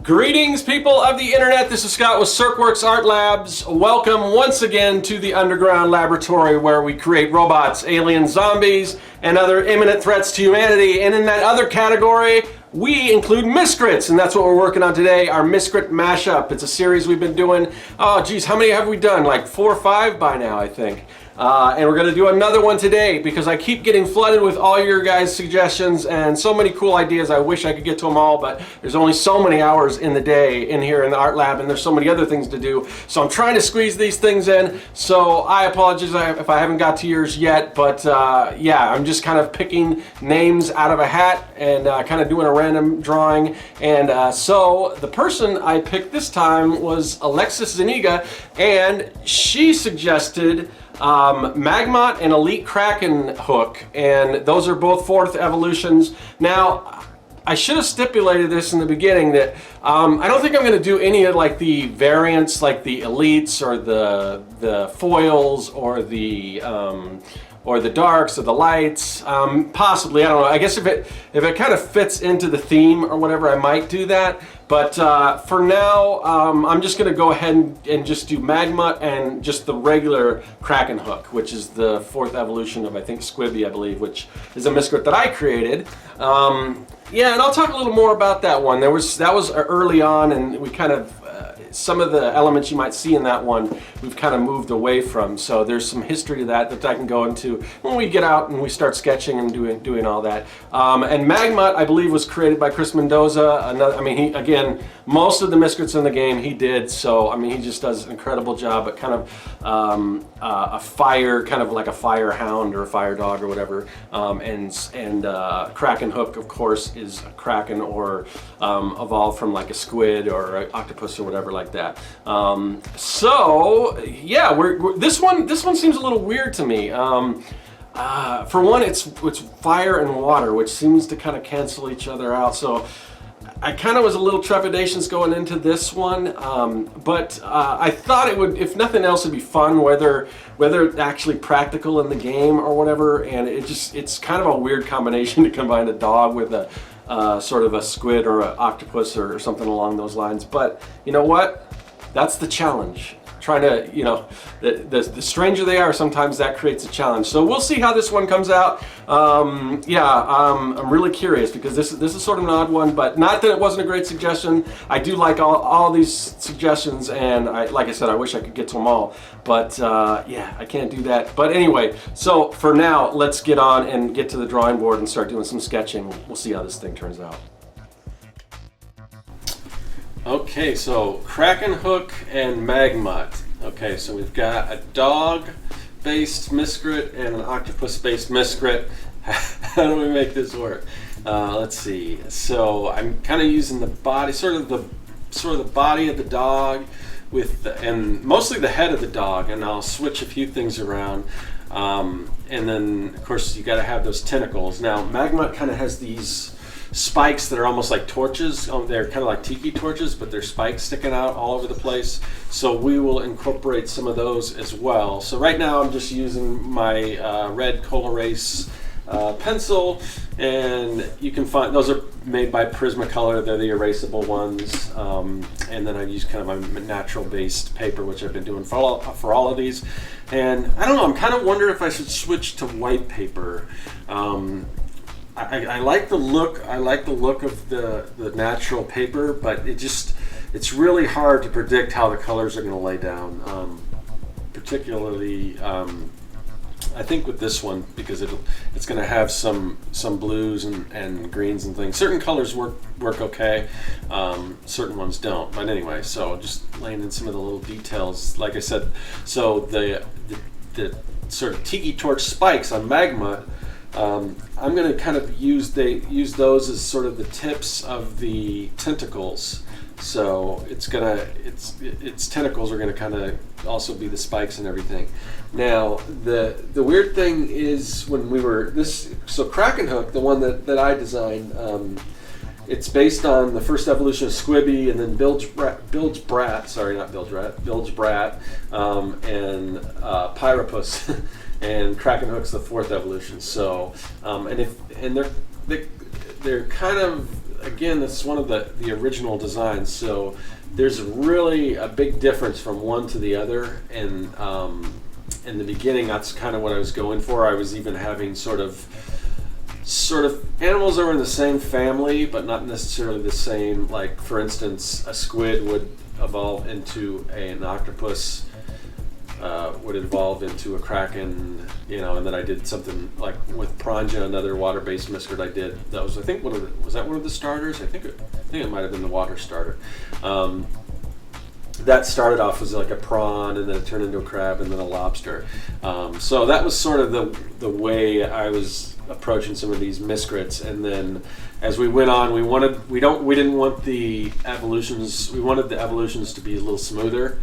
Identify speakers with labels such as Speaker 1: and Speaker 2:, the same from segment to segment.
Speaker 1: Greetings, people of the internet. This is Scott with Serkworks Art Labs. Welcome once again to the underground laboratory where we create robots, aliens, zombies, and other imminent threats to humanity. And in that other category, we include Miscrits, and that's what we're working on today, our Miscrit mashup. It's a series we've been doing. Oh, geez, how many have we done? Like 4 or 5 by now, I think. And we're going to do another one today because I keep getting flooded with all your guys' suggestions and so many cool ideas. I wish I could get to them all, but there's only so many hours in the day in here in the art lab, and there's so many other things to do. So I'm trying to squeeze these things in. So I apologize if I haven't got to yours yet, but yeah, I'm just kind of picking names out of a hat and kind of doing a random drawing. And so the person I picked this time was Alexis Zuniga, and she suggested Magmutt and Elite Krakenhook, and those are both 4th evolutions. Now, I should have stipulated this in the beginning that I don't think I'm going to do any of like the variants, like the elites or the foils or the darks or the lights. Possibly, I don't know. I guess if it kind of fits into the theme or whatever, I might do that. But for now, I'm just going to go ahead and just do Magmutt and just the regular Krakenhook, which is the 4th evolution of, I think, Squibee, I believe, which is a Miscrit that I created. Yeah, and I'll talk a little more about that one. That was early on, and we kind of some of the elements you might see in that one we've kind of moved away from. So there's some history to that I can go into when we get out and we start sketching and doing all that. And Magmutt, I believe, was created by Chris Mendoza. I mean, he, again, most of the Miscrits in the game he did. So I mean, he just does an incredible job at kind of a fire, kind of like a fire hound or a fire dog or whatever. And Krakenhook, of course, is a kraken or evolved from like a squid or an octopus or whatever like that. So yeah, this one seems a little weird to me. For one, it's fire and water, which seems to kind of cancel each other out. So I kind of was a little trepidatious going into this one, but I thought it would, if nothing else, it'd be fun, whether it's actually practical in the game or whatever. And it's kind of a weird combination to combine a dog with a sort of a squid or an octopus or something along those lines. But you know what? That's the challenge. Trying to, you know, the stranger they are, sometimes that creates a challenge. So we'll see how this one comes out. Yeah, I'm really curious because this is sort of an odd one, but not that it wasn't a great suggestion. I do like all these suggestions, and like I said, I wish I could get to them all, but yeah, I can't do that. But anyway, so for now, let's get on and get to the drawing board and start doing some sketching. We'll see how this thing turns out. Okay, so Krakenhook and Magmutt. Okay, so we've got a dog-based Miscrit and an octopus-based Miscrit. How do we make this work? Let's see. So I'm kind of using the body, sort of the body of the dog, and mostly the head of the dog, and I'll switch a few things around. And then, of course, you got to have those tentacles. Now, Magmutt kind of has these spikes that are almost like torches. They're kind of like tiki torches, but they're spikes sticking out all over the place. So we will incorporate some of those as well. So right now I'm just using my red Colorase pencil, and you can find those are made by Prismacolor. They're the erasable ones. And then I use kind of my natural based paper, which I've been doing for all of these. And I don't know, I'm kind of wondering if I should switch to white paper. I like the look. I like the look of the natural paper, but it's really hard to predict how the colors are going to lay down. Particularly, I think with this one, because it's going to have some blues and greens and things. Certain colors work okay, certain ones don't. But anyway, so just laying in some of the little details. Like I said, so the sort of tiki torch spikes on Magmutt. I'm going to kind of use those as sort of the tips of the tentacles. So its tentacles are going to kind of also be the spikes and everything. Now the weird thing is when we were so Krakenhook, the one that I designed, it's based on the first evolution of Squibee and then Bilge Brat, and Pyropus. and Krakenhook's the 4th evolution. So, and they're kind of, again, it's one of the original designs. So there's really a big difference from one to the other, and in the beginning, that's kind of what I was going for. I was even having sort of animals that were in the same family, but not necessarily the same. Like, for instance, a squid would evolve into an octopus, would evolve into a kraken, and then I did something like with Pranja, another water-based Miscrit I did. That was, I think, was that one of the starters? I think it might have been the water starter. That started off as like a prawn, and then it turned into a crab, and then a lobster. So that was sort of the way I was approaching some of these Miscrits. And then as we went on, we didn't want the evolutions. We wanted the evolutions to be a little smoother.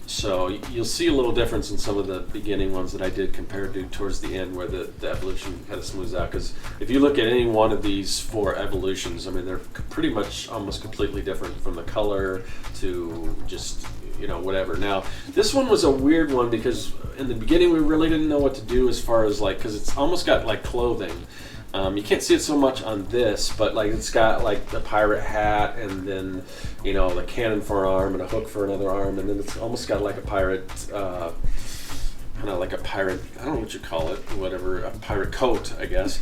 Speaker 1: So you'll see a little difference in some of the beginning ones that I did compared to towards the end, where the evolution kind of smooths out. Because if you look at any one of these 4 evolutions, I mean, they're pretty much almost completely different, from the color to just, whatever. Now, this one was a weird one because in the beginning we really didn't know what to do as far as, like, because it's almost got like clothing. You can't see it so much on this, but like it's got like the pirate hat, and then the cannon for an arm and a hook for another arm, and then it's almost got like a pirate, kind of like a pirate, I don't know what you call it, whatever, a pirate coat, I guess.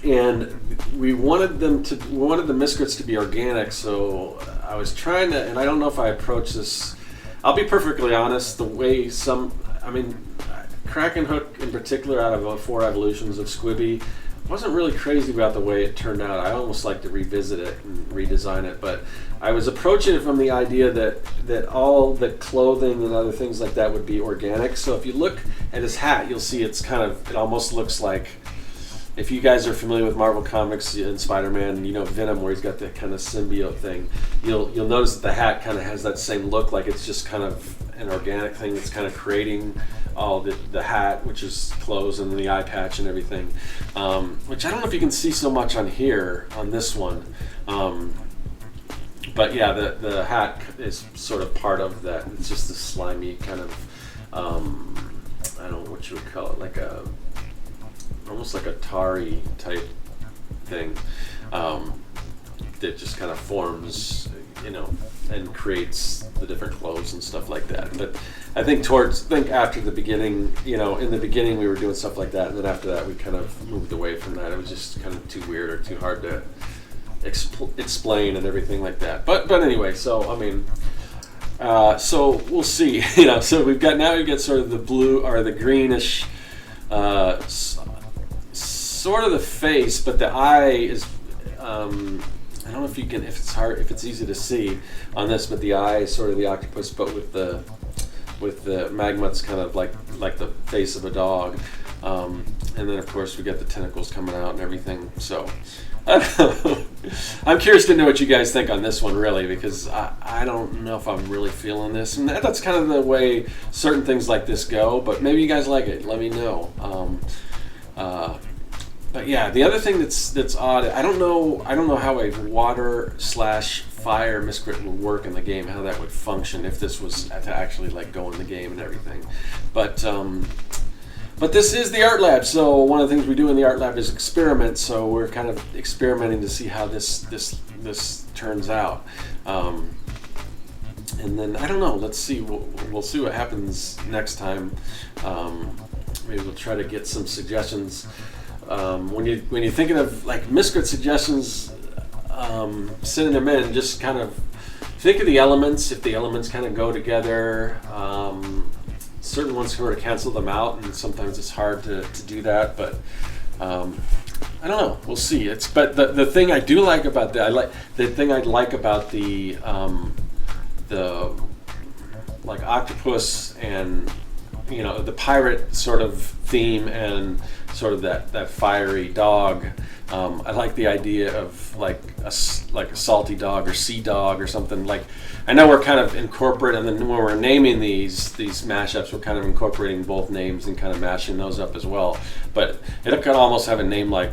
Speaker 1: And we wanted the Miscrits to be organic, so I was trying to, and I don't know if I approached this, I'll be perfectly honest, the way Krakenhook in particular, out of 4 evolutions of Squibee, wasn't really crazy about the way it turned out. I almost like to revisit it and redesign it, but I was approaching it from the idea that all the clothing and other things like that would be organic. So if you look at his hat, you'll see it almost looks like, if you guys are familiar with Marvel Comics and Spider-Man, Venom, where he's got that kind of symbiote thing, you'll notice that the hat kind of has that same look, like it's just kind of an organic thing that's kind of creating all the hat, which is clothes, and the eye patch and everything, which I don't know if you can see so much on here on this one, but yeah, the hat is sort of part of that. It's just a slimy kind of, I don't know what you would call it, like almost like a tarry type thing, that just kind of forms, and creates the different clothes and stuff like that. But I think after the beginning, in the beginning we were doing stuff like that, and then after that we kind of moved away from that. It was just kind of too weird or too hard to explain and everything like that. But anyway, so I mean, so we'll see. So we've got sort of the blue or the greenish, sort of the face, but the eye is. I don't know if if it's easy to see on this, but the eye is sort of the octopus, but with the Magmutt's kind of like the face of a dog, and then of course we got the tentacles coming out and everything. So I don't know. I'm curious to know what you guys think on this one, really, because I don't know if I'm really feeling this, and that's kind of the way certain things like this go. But maybe you guys like it. Let me know. But yeah, the other thing that's odd, I don't know how a water/fire Miscrit would work in the game, how that would function if this was to actually like go in the game and everything. But this is the art lab, so one of the things we do in the art lab is experiment. So we're kind of experimenting to see how this turns out. And then I don't know. Let's see. We'll see what happens next time. Maybe we'll try to get some suggestions. When you're thinking of like Miscrit suggestions, sending them in, just kind of think of the elements. If the elements kind of go together, certain ones sort of cancel them out, and sometimes it's hard to do that. But I don't know. We'll see. But the thing I do like about that, the like octopus and the pirate sort of theme and sort of that fiery dog. I like the idea of like a salty dog or sea dog or something. Like, I know we're kind of incorporating, and then when we're naming these mashups, we're kind of incorporating both names and kind of mashing those up as well. But it could almost have a name like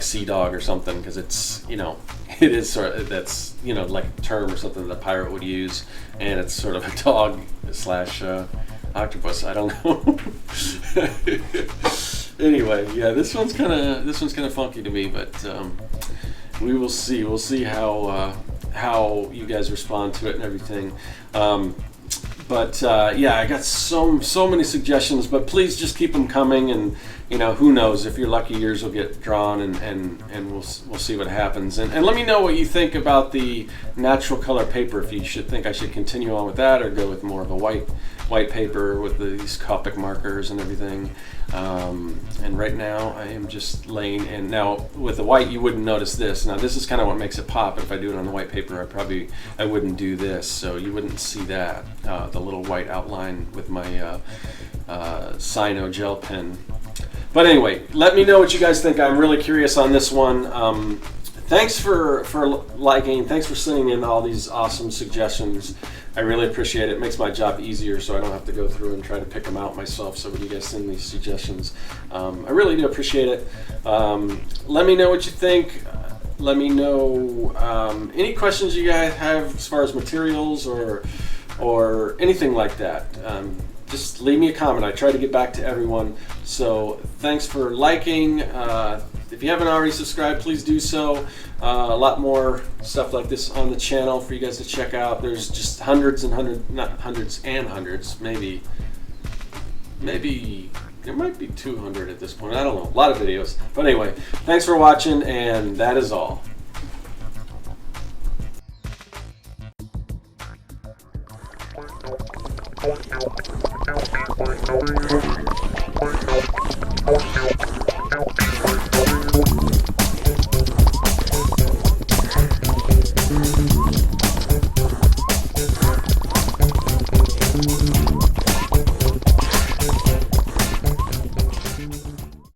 Speaker 1: sea dog or something, because it's it is sort of, that's like a term or something that a pirate would use, and it's sort of a dog slash octopus. I don't know. Anyway, yeah, this one's kind of funky to me, but we will see. We'll see how you guys respond to it and everything. Yeah, I got so many suggestions, but please just keep them coming, and you know, who knows, if you're lucky, yours will get drawn, and we'll see what happens. And let me know what you think about the natural color paper, if you think I should continue on with that or go with more of a white paper with these Copic markers and everything. And right now I am just laying in. Now with the white, you wouldn't notice this. Now this is kind of what makes it pop. If I do it on the white paper, I wouldn't do this, so you wouldn't see that, the little white outline with my Cyno gel pen. But anyway, let me know what you guys think. I'm really curious on this one. Thanks for liking. Thanks for sending in all these awesome suggestions. I really appreciate it. It makes my job easier, so I don't have to go through and try to pick them out myself. So when you guys send these suggestions, I really do appreciate it. Let me know what you think. Let me know any questions you guys have as far as materials or anything like that. Just leave me a comment. I try to get back to everyone. So thanks for liking. If you haven't already subscribed, please do so. A lot more stuff like this on the channel for you guys to check out. There's just hundreds and hundreds, not hundreds and hundreds, maybe there might be 200 at this point. I don't know. A lot of videos. But anyway, thanks for watching, and that is all.